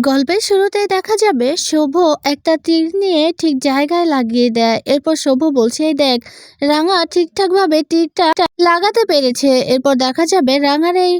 গল্পের শুরুতেই দেখা যাবে শুভ একটা তীর নিয়ে ঠিক জায়গায় লাগিয়ে দেয়। এরপর শুভ বলছে, "এই দেখ, রাঙা ঠিকঠাকভাবে তীরটা লাগাতে পেরেছে।" এরপর দেখা যাবে রাঙার এই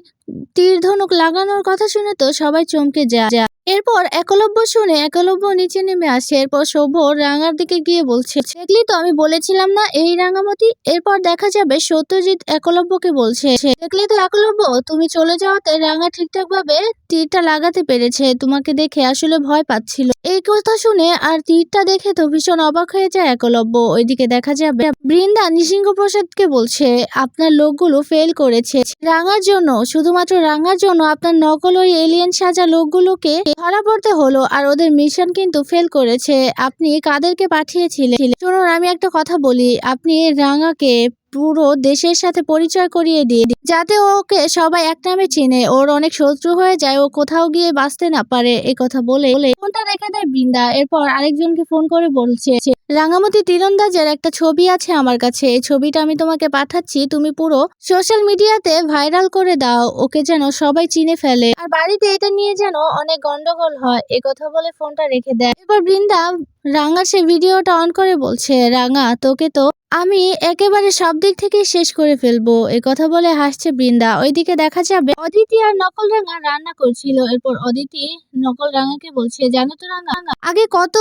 তীর ধনুক লাগানোর কথা শুনে তো সবাই চমকে যায়। এরপর একলব্য শুনে একলব্য নিচে নেমে আসে। এরপর শুভ রাঙার দিকে গিয়ে বলছে, "দেখলি তো, আমি বলেছিলাম না এই রাঙামতি।" এরপর দেখা যাবে সত্যজিৎ একলব্যকে বলছে, "দেখলি তো একলব্য, তুমি চলে যাওয়াতে রাঙা ঠিকঠাকভাবে তীরটা লাগাতে পেরেছে। তোমাকে দেখে আসলে ভয় পাচ্ছিল।" এই কথা শুনে আর তীরটা দেখে তো ভীষণ অবাক হয়ে যায় একলব্য। ওইদিকে দেখা যাবে বৃন্দা নৃসিংহপ্রসাদকে বলছে, "আপনার লোকগুলো ফেল করেছে রাঙার জন্য, শুধুমাত্র রাঙার জন্য আপনার নকল ওই এলিয়েন সাজা লোকগুলোকে ধরা পড়তে হলো, আর ওদের মিশন কিন্তু ফেল করেছে। আপনি কাদেরকে পাঠিয়েছিলেন? শুনুন, আমি একটা কথা বলি, আপনি রাঙাকে পুরো দেশের সাথে পরিচয় করিয়ে দিয়ে যাতে ওকে সবাই এক নামে চেনে, ওর অনেক শত্রু হয়ে যায়, ও কোথাও গিয়ে বাঁচতে না পারে।" এই কথা বলে ফোনটা রেখে দেয় বৃন্দা। এরপর আরেকজনকে ফোন করে বলছে, "রাঙামতি তীরন্দাজের একটা ছবি আছে আমার কাছে, এই ছবিটা আমি তোমাকে পাঠাচ্ছি, তুমি পুরো সোশ্যাল মিডিয়াতে ভাইরাল করে দাও, ওকে যেন সবাই চিনে ফেলে, আর বাড়িতে এটা নিয়ে যেন অনেক গন্ডগোল হয়।" এই কথা বলে ফোনটা রেখে দেয়। এরপর বৃন্দা রাঙার সে ভিডিওটা অন করে বলছে, "রাঙা, তোকে তো আমি একেবারে সব দিক থেকে শেষ করে ফেলবো।" এই কথা বলে হাসছে বৃন্দা। ওইদিকে দেখা যাবে অদিতি আর নকল রাঙা রান্না করছিল। এরপর অদিতি নকল রাঙাকে বলছে, "জানো তো রাঙা, আগে কত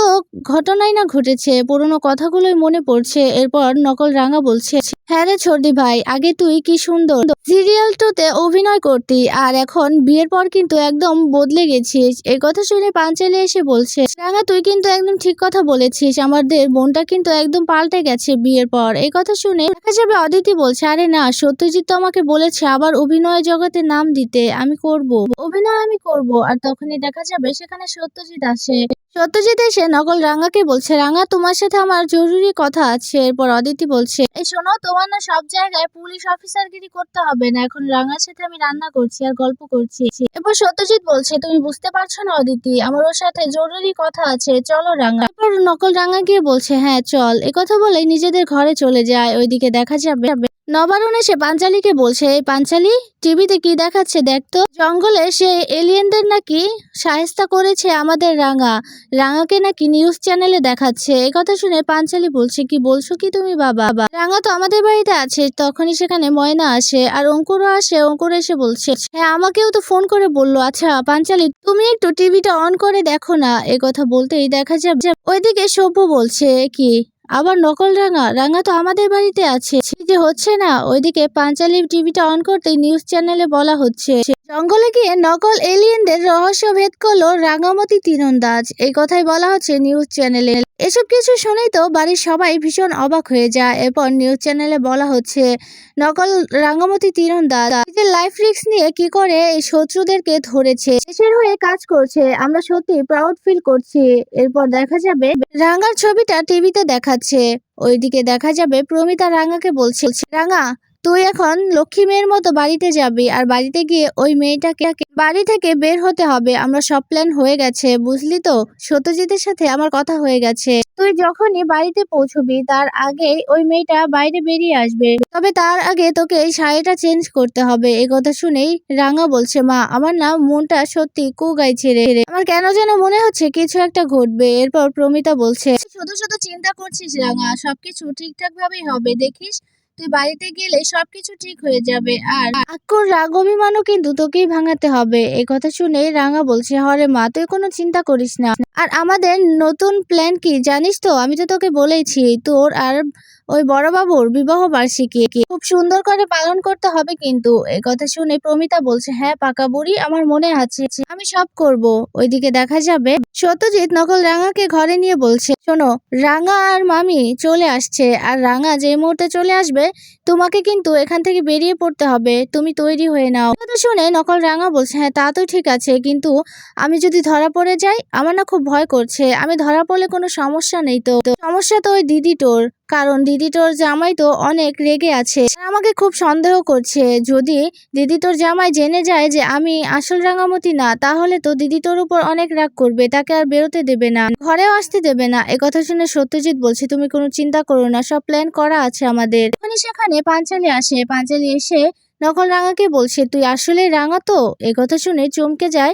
ঘটনাই না ঘটেছে, পুরোনো কথাগুলোই মনে পড়ছে।" এরপর নকল রাঙা বলছে, "হ্যাঁ রে ছর্দি ভাই, আগে তুই কি সুন্দর সিরিয়াল টোতে অভিনয় করতি, আর এখন বিয়ের পর কিন্তু একদম বদলে গেছিস।" এই কথা শুনে পাঞ্চালি এসে বলছে, "রাঙা, তুই কিন্তু একদম ঠিক কথা বলেছিস, আমাদের বোনটা কিন্তু একদম পাল্টে গেছে বিয়ের পর।" এই কথা শুনে দেখা যাবে অদিতি বলছে, "আরে না, সত্যজিৎ তো আমাকে বলেছে আবার অভিনয় জগতে নাম দিতে, আমি করব, অভিনয় আমি করব।" আর তখনই দেখা যাবে সেখানে সত্যজিৎ আসে। সত্যজিৎ এসে নকল রাঙাকে বলছে, "রাঙা, তোমার সাথে আমার জরুরি কথা আছে।" এরপর অদিতি বলছে, "এই শোনো, তোমার না সব জায়গায় পুলিশ অফিসারগিরি করতে হবে না, এখন রাঙার সাথে আমি রান্না করছি আর গল্প করছি।" এরপর সত্যজিৎ বলছে, "তুমি বুঝতে পারছো না অদিতি, আমার ওর সাথে জরুরি কথা আছে, চলো রাঙা।" এরপর নকল রাঙা গিয়ে বলছে, "হ্যাঁ চল।" একথা বলেই নিজেদের ঘরে চলে যায়। ওইদিকে দেখা যাবে নবারুণ এসে পাঞ্চালীকে বলছে, "এই পাঞ্চালী, টিভিতে কি দেখাচ্ছে দেখ তো, জঙ্গলে সে এলিয়েনদের নাকি শায়েস্তা করেছে আমাদের রাঙা, রাঙাকে নাকি নিউজ চ্যানেলে দেখাচ্ছে।" এই কথা শুনে পাঞ্চালী বলছে, "কি বলছো কি তুমি বাবা, রাঙা তো আমাদের বাড়িতে আছে।" তখনই সেখানে ময়না আসে আর অঙ্কুরও আসে। অঙ্কুর এসে বলছে, "হ্যাঁ, আমাকেও তো ফোন করে বললো। আচ্ছা পাঞ্চালী, তুমি একটু টিভিটা অন করে দেখো না।" এই কথা বলতেই দেখা যাবে ওইদিকে সভ্য বলছে, "কি আবার নকল রাঙা? রাঙা তো আমাদের বাড়িতে আছে, কি যে হচ্ছে না?" ওইদিকে পাঞ্চালী টিভিটা অন করতেই নিউজ চ্যানেলে বলা হচ্ছে, জঙ্গলে গিয়ে নকল এলিয়েনদের রহস্য ভেদ করলো রাঙামতি তীরন্দাজ। এই কথাই বলা হচ্ছে নিউজ চ্যানেলে। এসব কিছু শুনেই তো বাড়ির সবাই ভীষণ অবাক হয়ে যায়। এরপর নিউজ চ্যানেলে বলা হচ্ছে, নকল রাঙামতি তীরন্দাজ নিজের লাইফ রিস্ক নিয়ে কি করে এই শত্রুদেরকে ধরেছে, দেশের হয়ে কাজ করছে, আমরা সত্যি প্রাউড ফিল করছি। এরপর দেখা যাবে রাঙার ছবিটা টিভিতে দেখাচ্ছে। ওইদিকে দেখা যাবে প্রমিতা রাঙাকে বলছে, "রাঙা, তুই এখন লক্ষ্মী মেয়ের মতো বাড়িতে যাবি, আর বাড়িতে গিয়ে ওই মেয়েটাকে বাড়ি থেকে বের হতে হবে। আমরা সব প্ল্যান হয়ে গেছে, বুঝলি তো, সত্যজিতের সাথে আমার কথা হয়ে গেছে। তুই যখনই বাড়িতে পৌঁছবি তার আগেই ওই মেয়েটা বাইরে বেরিয়ে আসবে, তবে তার আগে তোকে এই শাড়িটা চেঞ্জ করতে হবে।" এই কথা শুনেই রাঙা বলছে, "মা, আমার না মনটা সত্যি কু গাইছে রে, আমার কেন যেন মনে হচ্ছে কিছু একটা ঘটবে।" এরপর প্রমিতা বলছে, "শুধু শুধু চিন্তা করছিস রাঙা, সবকিছু ঠিকঠাক ভাবেই হবে, দেখিস, তুই বাড়িতে গেলে সবকিছু ঠিক হয়ে যাবে, আর আক্কুর রাগ অভিমানও কিন্তু তোকেই ভাঙাতে হবে।" এই কথা শুনে রাঙা বলছে, "হরে মা, তুই কোনো চিন্তা করিস না, আর আমাদের নতুন প্ল্যান কি জানিস তো, আমি তো তোকে বলেছি, তোর আর ওই বড়বাবুর বিবাহ বার্ষিকী খুব সুন্দর করে পালন করতে হবে কিন্তু।" এই কথা শুনে প্রমিতা বলছে, "হ্যাঁ পাকা বুড়ি, আমার মনে আছে, আমি সব করব।" ওইদিকে দেখা যাবে সত্যজিৎ নকল রাঙাকে ঘরে নিয়ে বলছে, "শোনো, রাঙা আর মামি চলে আসছে, আর রাঙা যে মুহূর্তে চলে আসবে তোমাকে কিন্তু এখান থেকে বেরিয়ে পড়তে হবে, তুমি তৈরি হয়ে নাও।" কথা শুনে নকল রাঙা বলছে, "হ্যাঁ তা তো ঠিক আছে, কিন্তু আমি যদি ধরা পড়ে যাই, আমার না খুব ভয় করছে। আমি ধরা পড়লে কোনো সমস্যা নেই তো, সমস্যা তো ওই দিদি টোর, কারণ দিদি টোর জামাই তো অনেক রেগে আছে, আর আমাকে খুব সন্দেহ করছে। যদি দিদি তোর জামাই জেনে যায় যে আমি আসল রাঙামতি না, তাহলে তো দিদি তোর উপর অনেক রাগ করবে, তাকে আর বেরোতে দেবে না, ঘরেও আসতে দেবে না।" একথা শুনে সত্যজিৎ বলছে, "তুমি কোনো চিন্তা করো না, সব প্ল্যান করা আছে আমাদের।" তখনই সেখানে পাঞ্চালী আসে। পাঞ্চালী এসে নকল রাঙাকে বলছে, তুই আসলে রাঙা তো? একথা শুনে চমকে যায়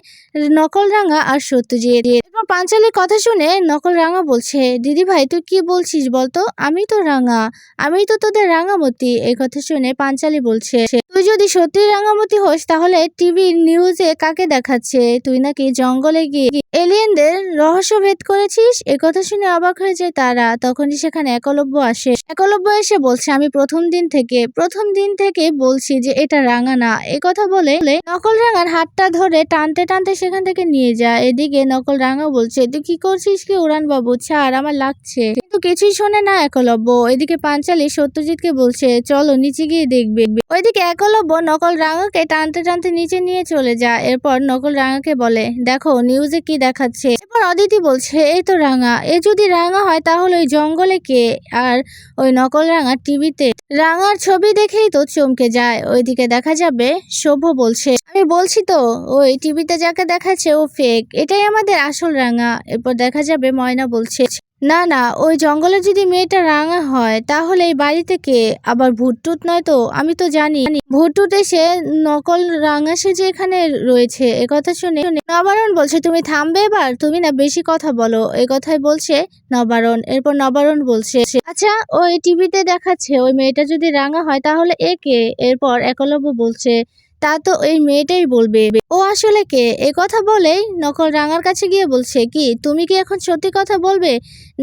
নকল রাঙা আর সত্যজিৎ। এরপর পাঞ্চালির কথা শুনে নকল রাঙা বলছে, দিদি ভাই তুই কি বলছিস বলতো? আমি তো রাঙা, আমি তো তোদের রাঙামতি। এই কথা শুনে পাঞ্চালি বলছে, তুই যদি সত্যি রাঙামতি হোস তাহলে টিভি নিউজে কাকে দেখাচ্ছে তুই নাকি জঙ্গলে গিয়ে এলিয়েনদের রহস্য ভেদ করেছিস? একথা শুনে অবাক হয়ে যায় তারা। তখনই সেখানে একলব্য আসে। একলব্য এসে বলছে, আমি প্রথম দিন থেকে বলছি যে এটা রাঙা না। কথা বলে নকল রাঙার হাতটা ধরে টানতে টানতে সেখান থেকে নিয়ে যায়। এদিকে নকল রাঙা বলছে, তুই কি করছিস কি উড়ান বাবু, ছাড়, আমার লাগছে। কিন্তু কিছুই শোনে না একলব্য। এদিকে পাঞ্চালি সত্যজিৎকে বলছে, চলো নিচে গিয়ে দেখবে। ওইদিকে একলব্য নকল রাঙাকে টানতে টানতে নিচে নিয়ে চলে যায়। এরপর নকল রাঙাকে বলে, দেখো নিউজে কি দেখাচ্ছে। এরপর অদিতি বলছে, এই তো রাঙা, এ যদি রাঙা হয় তাহলে ওই জঙ্গলে কে? আর ওই নকল রাঙা টিভিতে রাঙার ছবি দেখেই তো চমকে যায়। ওইদিকে দেখা যাবে সভ্য বলছে, আমি বলছি তো ওই টিভিতে যাকে দেখাচ্ছে ও ফেক, এটাই আমাদের আসল রাঙা। এরপর দেখা যাবে ময়না বলছে, না না, ওই জঙ্গলে যদি মেয়েটা রাঙা হয় তাহলে এই বাড়িতে কে? আবার ভূতটুত নয় তো? আমি তো জানি ভূতটুত এসে নকল রাঙা সেজে এখানে রয়েছে। একথা শুনে নবারণ বলছে, তুমি থামবে এবার, তুমি না বেশি কথা বলো। এই কথাই বলছে নবারণ। এরপর নবারণ বলছে, আচ্ছা ওই টিভিতে দেখাচ্ছে ওই মেয়েটা যদি রাঙা হয় তাহলে এ কে? এরপর একলব্য বলছে, তা তো ওই মেয়েটাই বলবে ও আসলে কে। এ কথা বলেই নকল রাঙার কাছে গিয়ে বলছে, কি তুমি কি এখন সত্যি কথা বলবে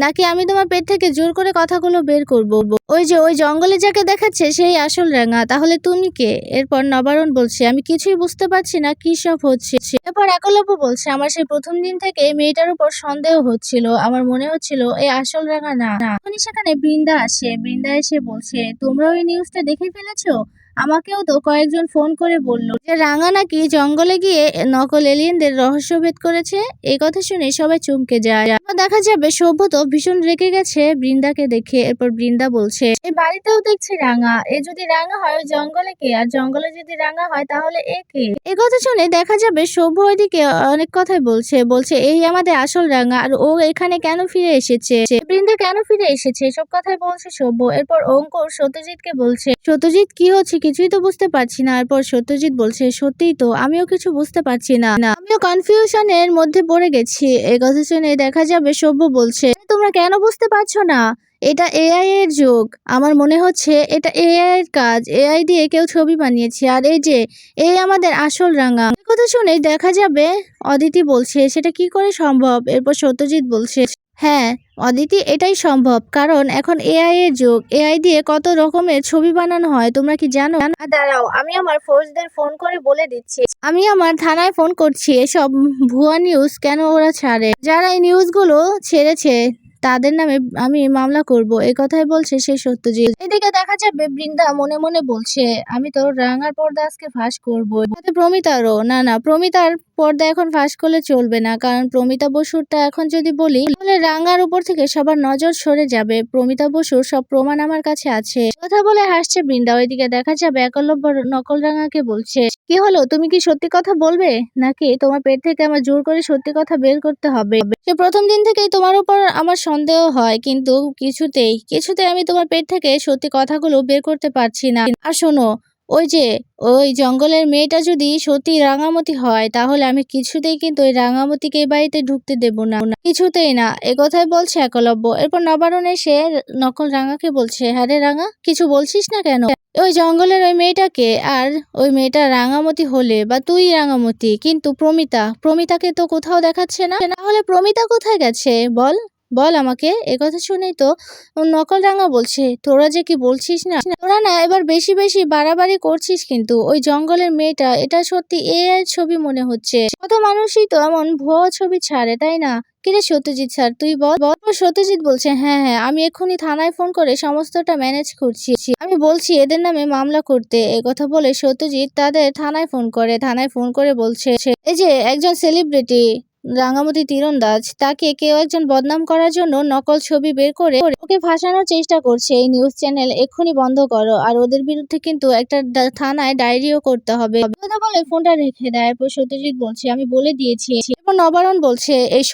নাকি আমি তোমার পেট থেকে জোর করে কথাগুলো বের করব? ওই যে ওই জঙ্গলে যাকে দেখাচ্ছে সেই আসল রাঙা, তাহলে তুমি কে? এরপর নবারণ বলছে, আমি কিছুই বুঝতে পারছি না কি সব হচ্ছে। এরপর একলব্য বলছে, আমার সেই প্রথম দিন থেকে এই মেয়েটার উপর সন্দেহ হচ্ছিল, আমার মনে হচ্ছিল এই আসল রাঙা না। তখনই সেখানে বৃন্দা আসে। বৃন্দা এসে বলছে, তোমরা ওই নিউজটা দেখে ফেলেছো? আমাকেও তো কয়েকজন ফোন করে বলল যে রাঙা নাকি জঙ্গলে গিয়ে নকল এলিয়েনদের রহস্যভেদ করেছে। এই কথা শুনে সবাই চমকে যায়। এরপর দেখা যাবে সভ্য তো ভীষণ রেগে গেছে বৃন্দাকে দেখে। এরপর বৃন্দা বলছে, এই বাড়িতেও দেখছি রাঙা, এ যদি রাঙা হয় ওই জঙ্গলে কে? আর জঙ্গলে যদি রাঙা হয় তাহলে এ কে? এই কথা শুনে দেখা যাবে সভ্য ওইদিকে অনেক কথাই বলছে এই আমাদের আসল রাঙা, আর ও এখানে কেন ফিরে এসেছে, বৃন্দা কেন ফিরে এসেছে, এসব কথাই বলছে সভ্য। এরপর অঙ্কুর সত্যজিৎকে বলছে, সত্যজিৎ কি হচ্ছে কিছুই তো বুঝতে পারছি না। এরপর সত্যজিৎ বলছে, সত্যিই তো আমিও কিছু বুঝতে পারছি না, আমিও কনফিউশনের মধ্যে পড়ে গেছি। এই কথা শুনে দেখা যাবে সভ্য বলছে, তোমরা কেন বুঝতে পারছো না? এটা এআই এর যুগ, আমার মনে হচ্ছে এটা এআই এর কাজ, এআই দিয়ে কেউ ছবি বানিয়েছে, আর এই যে এই আমাদের আসল রাঙা। এই কথা শুনে দেখা যাবে অদিতি বলছে, সেটা কি করে সম্ভব? এরপর সত্যজিৎ বলছে, হ্যাঁ অদিতি, এটাই সম্ভব, কারণ এখন এআই এর যুগ, এআই দিয়ে কত রকমের ছবি বানানো হয় তোমরা কি জানো? দাঁড়াও, আমি আমার ফোর্সদের ফোন করে বলে দিচ্ছি, আমি আমার থানায় ফোন করছি, এসব ভুয়া নিউজ কেন ওরা ছাড়ে, যারা এই নিউজগুলো ছেড়েছে তাদের নামে আমি মামলা করব। এই কথাই বলছে সেই সত্যজিৎ। এদিকে দেখা যাবে বৃন্দা মনে মনে বলছে, আমি তো রাঙার পর্দা আজকে ফাঁস করবো, প্রমিতারও। না না, প্রমিতার পর্দা এখন ফাঁস করলে চলবে না, কারণ প্রমিতা বসুরটা এখন যদি বলি তাহলে রাঙার উপর থেকে সবার নজর সরে যাবে। প্রমিতা বসুর সব প্রমাণ আমার কাছে আছে। কথা বলে হাসছে বৃন্দা। ওইদিকে দেখা যাবে একলব্য নকল রাঙাকে বলছে, কি হলো, তুমি কি সত্যি কথা বলবে নাকি তোমার পেট থেকে আমার জোর করে সত্যি কথা বের করতে হবে? সে প্রথম দিন থেকেই তোমার উপর আমার সন্দেহ হয়, কিন্তু কিছুতেই আমি তোমার পেট থেকে সত্যি কথাগুলো বের করতে পারছি না। আর শোনো, ওই যে ওই জঙ্গলের মেয়েটা যদি সত্যি রাঙামতি হয় তাহলে আমি কিছুতেই কিন্তু ওই রাঙামতিকে এই বাড়িতে ঢুকতে দেব না, কিছুতেই না। একথাই বলছে একলব্য। এরপর নবারণ এসে নকল রাঙাকে বলছে, হ্যাঁ রে রাঙা, কিছু বলছিস না কেন? ওই জঙ্গলের ওই মেয়েটাকে, আর ওই মেয়েটা রাঙামতি হলে বা তুই রাঙামতি, কিন্তু প্রমিতাকে তো কোথাও দেখাচ্ছে না, তাহলে প্রমিতা কোথায় গেছে বল, বল আমাকে। একথা শুনেই তো নকল রাঙা বলছে, তোরা যে কি বলছিস না, তোরা না এবার বেশি বেশি বাড়াবাড়ি করছিস, কিন্তু ওই জঙ্গলের মেয়েটা এটা সত্যি এআই ছবি মনে হচ্ছে। কত মানুষই তো এমন ভুয়া ছবি ছাড়ে, তাই না? কিরে সত্যজিৎ স্যার, তুই বল। সত্যজিৎ বলছে, হ্যাঁ হ্যাঁ, আমি এক্ষুনি থানায় ফোন করে সমস্তটা ম্যানেজ করছি, আমি বলছি এদের নামে মামলা করতে। কথা বলে সত্যজিৎ তাদের থানায় ফোন করে। থানায় ফোন করে বলছে, এই যে একজন সেলিব্রিটি রাঙামতি তীরন্দাজ, তাকে কেউ একজন বদনাম করার জন্য নকল ছবি বের করে ওকে ফাঁসানোর চেষ্টা করছে। এই নিউজ চ্যানেল এক্ষুনি বন্ধ করো, আর ওদের বিরুদ্ধে কিন্তু একটা থানায় ডায়েরিও করতে হবে। কথা বলে ফোনটা রেখে দেয়। এরপর সত্যজিৎ বলছে, আমি বলে দিয়েছি। এরপর নবারুণ বলছে এই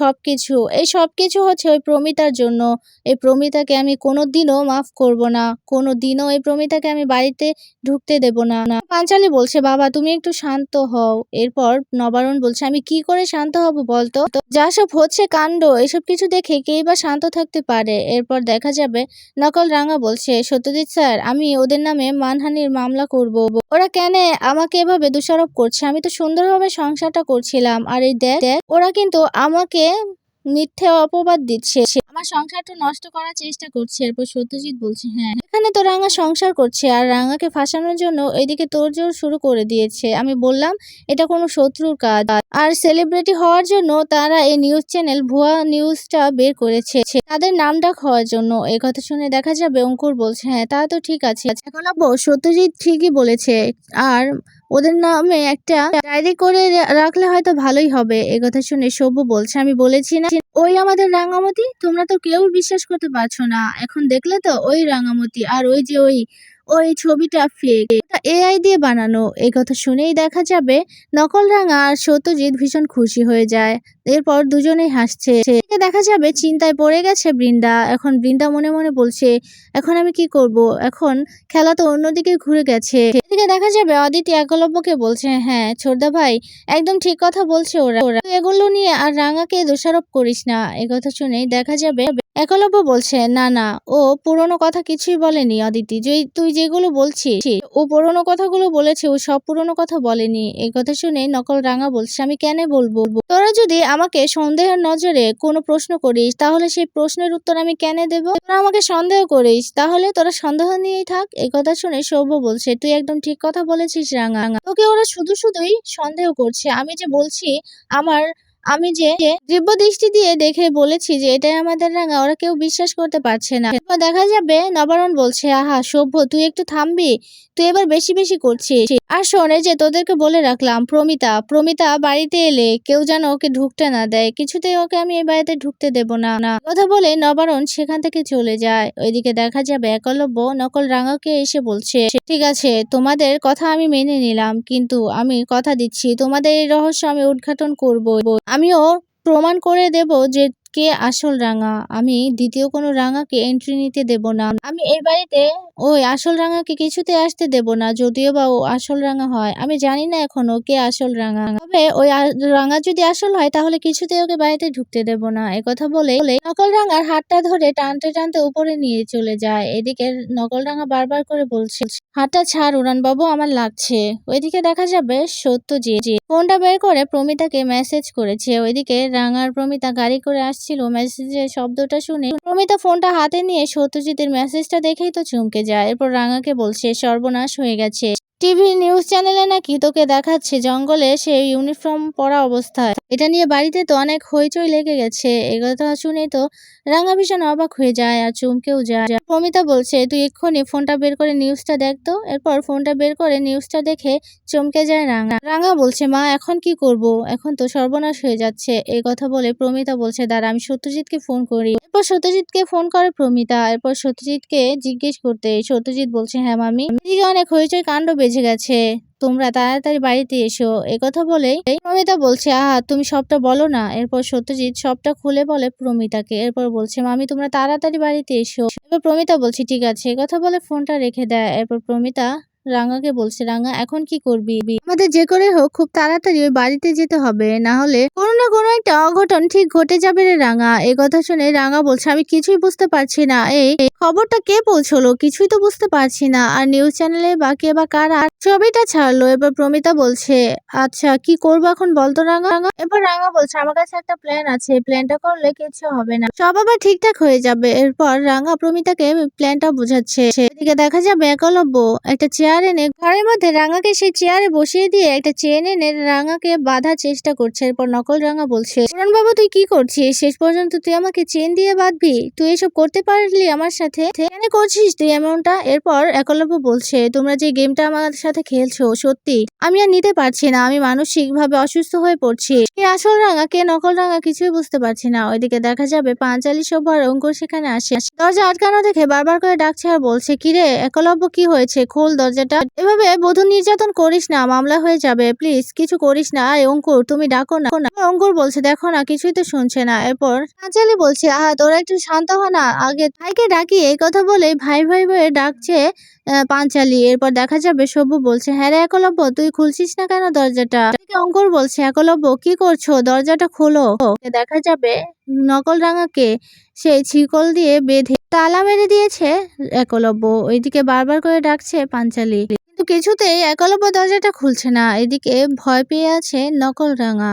সবকিছু হচ্ছে ওই প্রমিতার জন্য। এই প্রমিতাকে আমি কোনোদিনও মাফ করব না, কোনোদিনও এই প্রমিতাকে আমি বাড়িতে ঢুকতে দেব না। পাঞ্চালি বলছে বাবা তুমি একটু শান্ত হও। এরপর নবারুণ বলছে আমি কি করে শান্ত হব বলতো, যা সব হচ্ছে কাণ্ড এসব কিছু দেখে কেই বা শান্ত থাকতে পারে। এরপর দেখা যাবে নকল রাঙা বলছে সত্যজিৎ স্যার আমি ওদের নামে মানহানির মামলা করব। ওরা কেন আমাকে এভাবে দোষারোপ করছে, আমি তো সুন্দরভাবে সংসারটা করছিলাম আর এই দেখ ওরা কিন্তু আমাকে মিথ্যে অপবাদ দিচ্ছে, আমার সংসারটা নষ্ট করার চেষ্টা করছে। এরপর সত্যজিৎ বলছে হ্যাঁ এখানে তো রাঙা সংসার করছে আর রাঙাকে ফাঁসানোর জন্য এদিকে তোড়জোড় শুরু করে দিয়েছে। আমি বললাম এটা কোনো শত্রুর কাজ আর সেলিব্রিটি হওয়ার জন্য তারা এই নিউজ চ্যানেল ভুয়া নিউজটা বের করেছে তাদের নামডাক হওয়ার জন্য। এই কথা শুনে দেখা যাবে অঙ্কুর বলছে হ্যাঁ তা তো ঠিক আছে একলব্য, সত্যজিৎ ঠিকই বলেছে আর ওদের নামে একটা ডায়েরি করে রাখলে হয়তো ভালোই হবে। এই কথা শুনে সব্য বলছে আমি বলেছি না ওই আমাদের রাঙামতি, তোমরা তো কেউ বিশ্বাস করতে পারছো না, এখন দেখলে তো ওই রাঙামতি আর ওই যে ওই ওই ছবিটা ফেক, এআই দিয়ে বানানো। এই কথা শুনেই দেখা যাবে নকল রাঙা আর সত্যজিৎ ভীষণ খুশি হয়ে যায়। এরপর দুজনেই হাসছে। দেখা যাবে চিন্তায় পড়ে গেছে বৃন্দা। এখন বৃন্দা মনে মনে বলছে এখন আমি কি করব, এখন খেলা তো অন্যদিকে ঘুরে গেছে। এদিকে দেখা যাবে অদিতি একলব্যকে বলছে হ্যাঁ ছোটদা ভাই একদম ঠিক কথা বলছে ওরা, তুই এগুলো নিয়ে আর রাঙাকে দোষারোপ করিস না। এই কথা শুনেই দেখা যাবে একলব্য বলছে না না ও পুরনো কথা কিছুই বলেনি অদিতি, তুই যেগুলো বলছিস ও পুরনো কথাগুলো বলেছে, ও সব পুরনো কথা বলেনি। এই কথা শুনে নকল রাঙা বলছে আমি কেন বলবো, তোরা যদি আমাকে সন্দেহের নজরে কোনো প্রশ্ন করিস তাহলে সেই প্রশ্নের উত্তর আমি কেন দেব, তোরা আমাকে সন্দেহ করিস তাহলে তোরা সন্দেহ নিয়েই থাক। এই কথা শুনে সৌম্য বলছে তুই একদম ঠিক কথা বলেছিস রাঙা, তোকে ওরা শুধুই সন্দেহ করছে, আমি যে বলছি আমি যে দিব্য দৃষ্টি দিয়ে দেখে বলেছি যে এটাই আমাদের রাঙা, ওরা কেউ বিশ্বাস করতে পারছে না। এরপর দেখা যাবে নবারুণ বলছে আহা সভ্য তুই একটু থামবি, তুই এবার বেশি বেশি করছিস। আর শোন এই যে তোদেরকে বলে রাখলাম প্রমিতা বাড়িতে এলে কেউ যেন ওকে ঢুকতে না দেয়, কিছুতেই ওকে আমি এই বাড়িতে ঢুকতে দেব না। কথা বলে নবারুণ সেখান থেকে চলে যায়। ওইদিকে দেখা যাবে একলব্য নকল রাঙাকে এসে বলছে ঠিক আছে তোমাদের কথা আমি মেনে নিলাম, কিন্তু আমি কথা দিচ্ছি তোমাদের এই রহস্য আমি উদ্ঘাটন করব, আমিও প্রমাণ করে দেব যে কে আসল রাঙা, আমি দ্বিতীয় কোনো রাঙাকে এন্ট্রি নিতে দেব না, আমি এই বাড়িতে ওই আসল রাঙাকে কিছুতে আসতে দেব না, যদিও বা ও আসল রাঙা হয়। আমি জানি না এখনো কে আসল রাঙা, তবে ওই রাঙা যদি আসল হয় তাহলে কিছুতে ওকে বাড়িতে ঢুকতে দেব না। একথা বলে নকল রাঙার হাতটা ধরে টানতে টানতে উপরে নিয়ে চলে যায়। এদিকে নকল রাঙা বারবার করে বলছে হাতটা ছাড় উড়ান বাবু আমার লাগছে। ওইদিকে দেখা যাবে সত্যজিৎ ফোনটা বের করে প্রমিতাকে মেসেজ করেছে। ওইদিকে রাঙার প্রমিতা গাড়ি করে আসছিল, মেসেজের শব্দটা শুনে প্রমিতা ফোনটা হাতে নিয়ে সত্যজিতের মেসেজটা দেখেই তো চমকে যায়। এরপর রাঙাকে বলছে সর্বনাশ হয়ে গেছে, টিভি নিউজ চ্যানেলে নাকি তোকে দেখাচ্ছে জঙ্গলে সে ইউনিফর্ম পরা অবস্থায়, এটা নিয়ে বাড়িতে তো অনেক হইচই লেগে গেছে। এই কথা শুনে তো রাঙা ভীষণ অবাক হয়ে যায় আর চমকেও যায়। প্রমিতা বলছে তুই এক্ষুনি ফোনটা বের করে নিউজটা দেখতো। এরপর ফোনটা বের করে নিউজটা দেখে চমকে যায় রাঙা বলছে মা এখন কি করব, এখন তো সর্বনাশ হয়ে যাচ্ছে। এই কথা বলে প্রমিতা বলছে দাঁড়া আমি সত্যজিৎকে ফোন করি। এরপর সত্যজিৎকে ফোন করে প্রমিতা। এরপর সত্যজিৎকে জিজ্ঞেস করতে সত্যজিৎ বলছে হ্যাঁ মামি এদিকে অনেক হইচই কাণ্ড বেজে গেছে, তোমরা তাড়াতাড়ি বাড়িতে এসো। একথা বলেই প্রমিতা বলছে আহা তুমি সবটা বলো না। এরপর সত্যজিৎ সবটা খুলে বলে প্রমিতাকে। এরপর বলছে মামি তোমরা তাড়াতাড়ি বাড়িতে এসো। এরপর প্রমিতা বলছে ঠিক আছে। একথা বলে ফোনটা রেখে দেয়। এরপর প্রমিতা রাঙাকে বলছে রাঙা এখন কি করবি, আমাদের যে করে হোক খুব তাড়াতাড়ি ওই বাড়িতে যেতে হবে, না হলে কোনো না কোনো একটা অঘটন ঠিক ঘটে যাবে রে রাঙা। এই কথা শুনে রাঙা বলছে আমি কিছুই বুঝতে পারছি না, এই খবরটা কে পৌঁছলো কিছুই তো বুঝতে পারছি না, আর নিউজ চ্যানেলে বা কে বা কারা ছবিটা ছাড়লো। এবার প্রমিতা বলছে আচ্ছা কি করবো এখন বলতো রাঙা। এবার রাঙা বলছে আমার কাছে একটা প্ল্যান আছে, প্ল্যানটা করলে কিছু হবে না, সব আবার ঠিকঠাক হয়ে যাবে। এরপর রাঙা প্রমিতাকে প্ল্যানটা বোঝাচ্ছে। এদিকে দেখা যাবে একলব্য একটা চেয়ার এনে ঘরের মধ্যে রাঙাকে সেই চেয়ারে বসিয়ে দিয়ে একটা চেন এনে রাঙাকে বাঁধার চেষ্টা করছে। এরপর নকল রাঙা বলছে পুরান বাবু তুই কি করছিস, শেষ পর্যন্ত তুই আমাকে চেন দিয়ে বাঁধবি, তুই এসব করতে পারলি আমার সাথে। সাথে কেন করছিস তুই এমনটা? এরপর একলব্য বলছে, তোমরা যে গেমটা আমার সাথে খেলছো সত্যি আমি আর নিতে পারছি না, আমি মানসিক ভাবে অসুস্থ হয়ে পড়ছি। কে আসল রাঙা কে নকল রাঙা কিছুই বুঝতে পারছি না। ওইদিকে দেখা যাবে পাঁচালী, সভ্য আর অঙ্কুর সেখানে আসে। দরজা আটকানো দেখে বারবার করে ডাকছে আর বলছে, কিরে একলব্য কি হয়েছে, খোল দরজাটা, এভাবে বধূ নির্যাতন করিস না, মামলা হয়ে যাবে, প্লিজ কিছু করিস না। আয় অঙ্কুর তুমি ডাকো না। অঙ্কুর বলছে, দেখো না কিছুই তো শুনছে না। এরপর পাঁচালী বলছে, আহা তোরা একটু শান্ত হ না, আগে ভাইকে ডাকি। এই কথা বলে ভাই ভাই বলে ডাকছে পাঁচালী। এরপর দেখা যাবে সব্য বলছে, হ্যাঁ রে একলব্য তুই খুলছিস না কেন দরজাটা? অঙ্কুর বলছে, একলব্য কি করছো, দরজাটা খোলো। দেখা যাবে নকল রাঙাকে সেই ছিকল দিয়ে বেঁধে তালা মেরে দিয়েছে একলব্য। ওইদিকে বারবার করে ডাকছে পাঞ্চালী, কিন্তু কিছুতেই একলব্য দরজাটা খুলছে না। এদিকে ভয় পেয়ে আছে নকল রাঙা।